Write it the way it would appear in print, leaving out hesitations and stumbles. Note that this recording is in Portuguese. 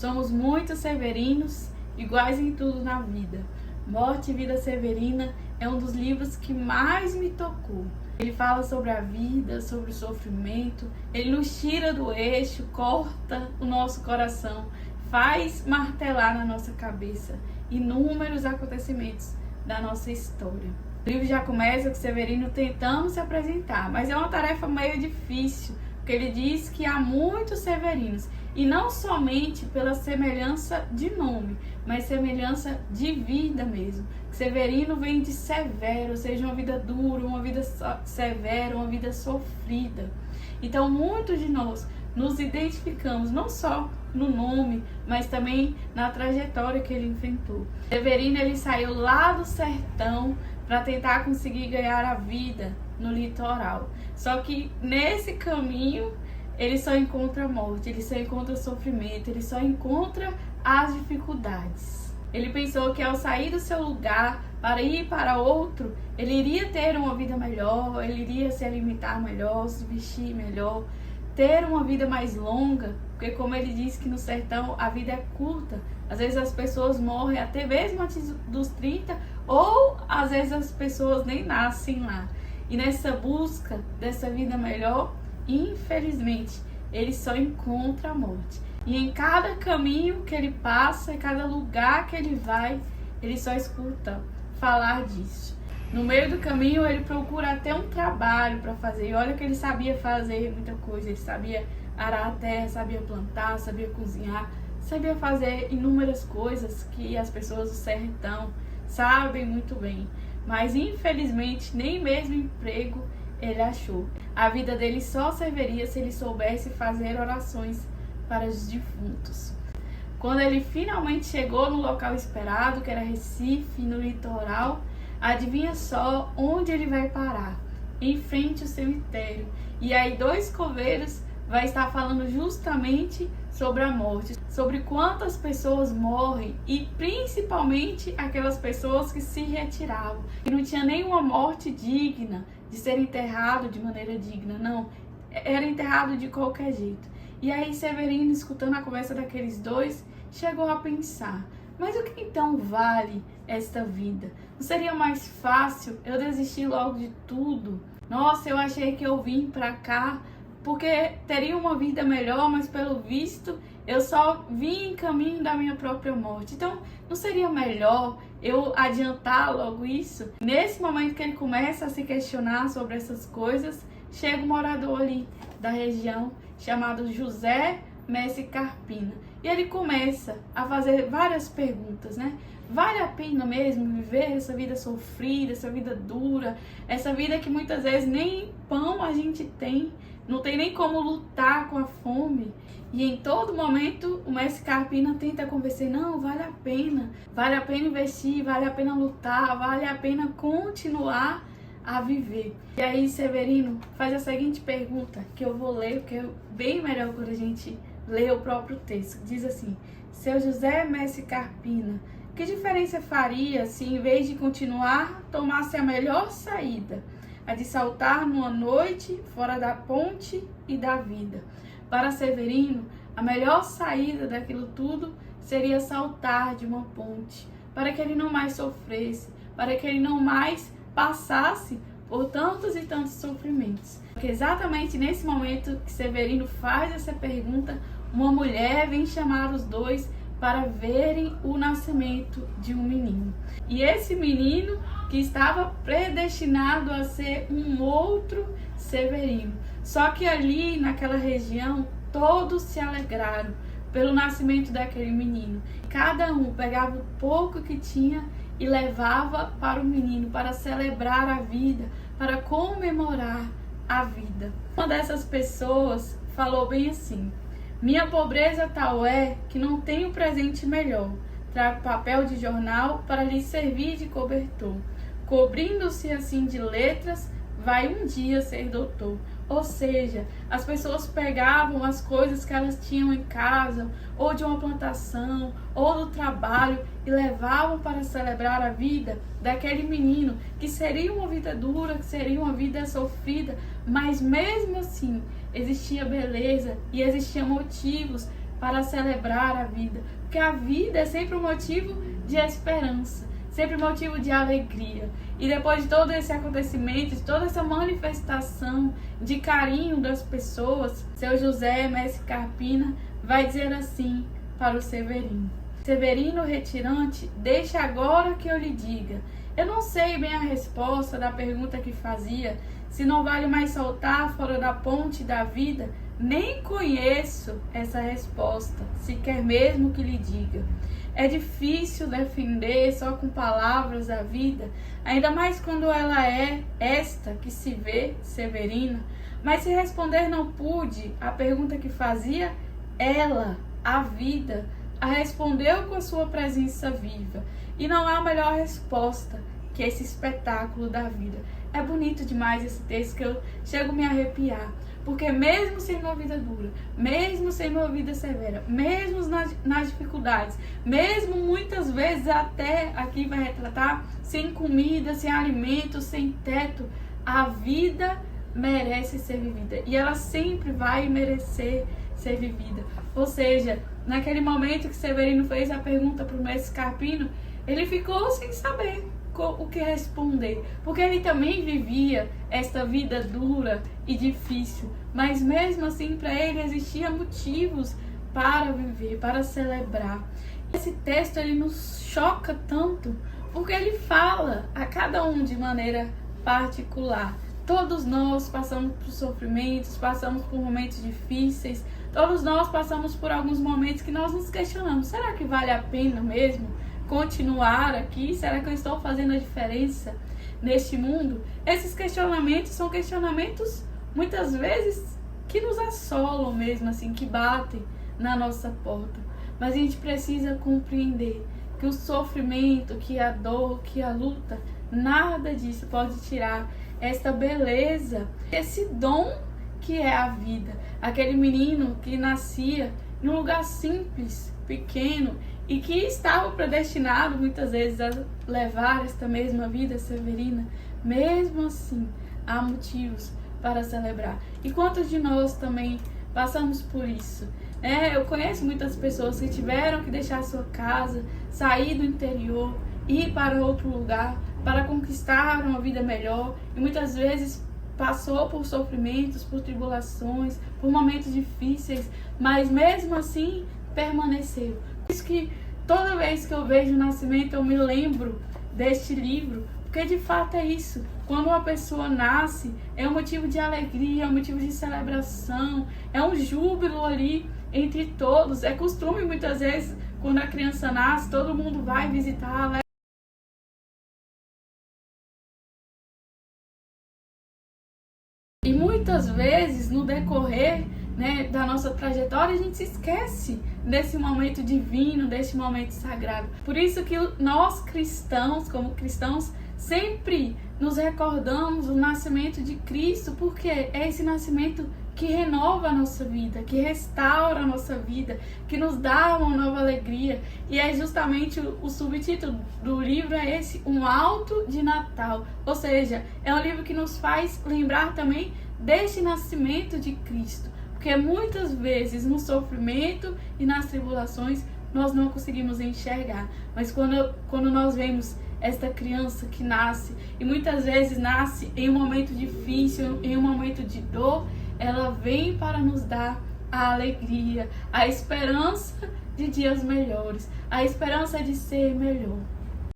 Somos muito severinos, iguais em tudo na vida. Morte e Vida Severina é um dos livros que mais me tocou. Ele fala sobre a vida, sobre o sofrimento, ele nos tira do eixo, corta o nosso coração, faz martelar na nossa cabeça inúmeros acontecimentos da nossa história. O livro já começa com Severino tentando se apresentar, mas é uma tarefa meio difícil, porque ele diz que há muitos Severinos, e não somente pela semelhança de nome, mas semelhança de vida mesmo. Severino vem de severo, ou seja, uma vida dura, uma vida severa, uma vida sofrida. Então, muitos de nós nos identificamos não só no nome, mas também na trajetória que ele enfrentou. Severino, ele saiu lá do sertão para tentar conseguir ganhar a vida no litoral. Só que nesse caminho ele só encontra morte, ele só encontra sofrimento, ele só encontra as dificuldades. Ele pensou que ao sair do seu lugar para ir para outro, ele iria ter uma vida melhor, ele iria se alimentar melhor, se vestir melhor, ter uma vida mais longa, porque como ele disse que no sertão a vida é curta, às vezes as pessoas morrem até mesmo antes dos 30, ou às vezes as pessoas nem nascem lá. E nessa busca dessa vida melhor, infelizmente, ele só encontra a morte. E em cada caminho que ele passa, em cada lugar que ele vai, ele só escuta falar disso. No meio do caminho, ele procura até um trabalho para fazer. E olha que ele sabia fazer muita coisa. Ele sabia arar a terra, sabia plantar, sabia cozinhar, sabia fazer inúmeras coisas que as pessoas do sertão sabem muito bem. Mas, infelizmente, nem mesmo emprego ele achou. A vida dele só serviria se ele soubesse fazer orações para os defuntos. Quando ele finalmente chegou no local esperado, que era Recife, no litoral, adivinha só onde ele vai parar? Em frente ao cemitério. E aí 2 coveiros vai estar falando justamente sobre a morte, sobre quantas pessoas morrem e principalmente aquelas pessoas que se retiravam, que não tinha nenhuma morte digna de ser enterrado de maneira digna, não, era enterrado de qualquer jeito. E aí Severino, escutando a conversa daqueles 2, chegou a pensar: mas o que então vale esta vida? Não seria mais fácil eu desistir logo de tudo? Nossa, eu achei que eu vim pra cá porque teria uma vida melhor, mas pelo visto eu só vim em caminho da minha própria morte. Então, não seria melhor eu adiantar logo isso? Nesse momento que ele começa a se questionar sobre essas coisas, chega um morador ali da região chamado José Messi Carpina. E ele começa a fazer várias perguntas, né? Vale a pena mesmo viver essa vida sofrida, essa vida dura, essa vida que muitas vezes nem pão a gente tem, não tem nem como lutar com a fome? E em todo momento o Messi Carpina tenta convencer: não, vale a pena investir, vale a pena lutar, vale a pena continuar a viver. E aí Severino faz a seguinte pergunta, que eu vou ler, porque é bem melhor quando a gente lê o próprio texto. Diz assim: seu José Messi Carpina, que diferença faria se em vez de continuar, tomasse a melhor saída, a de saltar numa noite fora da ponte e da vida? Para Severino, a melhor saída daquilo tudo seria saltar de uma ponte, para que ele não mais sofresse, para que ele não mais passasse por tantos e tantos sofrimentos. Porque exatamente nesse momento que Severino faz essa pergunta, uma mulher vem chamar os 2 para verem o nascimento de um menino. E esse menino que estava predestinado a ser um outro Severino. Só que ali naquela região todos se alegraram pelo nascimento daquele menino. Cada um pegava o pouco que tinha e levava para o menino, para celebrar a vida, para comemorar a vida. Uma dessas pessoas falou bem assim: minha pobreza tal é que não tenho presente melhor. Trago papel de jornal para lhe servir de cobertor. Cobrindo-se assim de letras, vai um dia ser doutor. Ou seja, as pessoas pegavam as coisas que elas tinham em casa, ou de uma plantação, ou do trabalho, e levavam para celebrar a vida daquele menino, que seria uma vida dura, que seria uma vida sofrida, mas mesmo assim existia beleza e existiam motivos para celebrar a vida, porque a vida é sempre um motivo de esperança, sempre um motivo de alegria. E depois de todo esse acontecimento, de toda essa manifestação de carinho das pessoas, seu José Mestre Carpina vai dizer assim para o Severino: Severino retirante, deixe agora que eu lhe diga. Eu não sei bem a resposta da pergunta que fazia, se não vale mais saltar fora da ponte da vida. Nem conheço essa resposta, se quer mesmo que lhe diga. É difícil defender só com palavras a vida, ainda mais quando ela é esta que se vê, Severina. Mas se responder não pude a pergunta que fazia, ela, a vida, a respondeu com a sua presença viva. E não há melhor resposta que esse espetáculo da vida. É bonito demais esse texto, que eu chego a me arrepiar. Porque mesmo sem uma vida dura, mesmo sem uma vida severa, mesmo nas dificuldades, mesmo muitas vezes até, aqui vai retratar, sem comida, sem alimento, sem teto, a vida merece ser vivida. E ela sempre vai merecer ser vivida. Ou seja, naquele momento que Severino fez a pergunta para o mestre Carpino, ele ficou sem saber o que responder, porque ele também vivia esta vida dura e difícil, mas mesmo assim para ele existia motivos para viver, para celebrar. Esse texto ele nos choca tanto, porque ele fala a cada um de maneira particular. Todos nós passamos por sofrimentos, passamos por momentos difíceis, todos nós passamos por alguns momentos que nós nos questionamos: será que vale a pena mesmo continuar aqui? Será que eu estou fazendo a diferença neste mundo? Esses questionamentos são questionamentos muitas vezes que nos assolam mesmo, assim, que batem na nossa porta. Mas a gente precisa compreender que o sofrimento, que a dor, que a luta, nada disso pode tirar esta beleza, esse dom que é a vida. Aquele menino que nascia em um lugar simples, pequeno, e que estava predestinado muitas vezes a levar esta mesma vida severina, mesmo assim há motivos para celebrar. E quantos de nós também passamos por isso? Eu conheço muitas pessoas que tiveram que deixar sua casa, sair do interior, ir para outro lugar para conquistar uma vida melhor, e muitas vezes passou por sofrimentos, por tribulações, por momentos difíceis, mas mesmo assim permaneceu. Por isso que toda vez que eu vejo o nascimento eu me lembro deste livro, porque de fato é isso. Quando uma pessoa nasce, é um motivo de alegria, é um motivo de celebração, é um júbilo ali entre todos. É costume muitas vezes, quando a criança nasce, todo mundo vai visitá-la. E muitas vezes, no decorrer da nossa trajetória, a gente se esquece desse momento divino, desse momento sagrado. Por isso que nós cristãos, como cristãos, sempre nos recordamos do nascimento de Cristo, porque é esse nascimento que renova a nossa vida, que restaura a nossa vida, que nos dá uma nova alegria. E é justamente o subtítulo do livro é esse, Um Alto de Natal. Ou seja, é um livro que nos faz lembrar também deste nascimento de Cristo. Porque muitas vezes no sofrimento e nas tribulações nós não conseguimos enxergar. Mas quando nós vemos esta criança que nasce, e muitas vezes nasce em um momento difícil, em um momento de dor, ela vem para nos dar a alegria, a esperança de dias melhores, a esperança de ser melhor.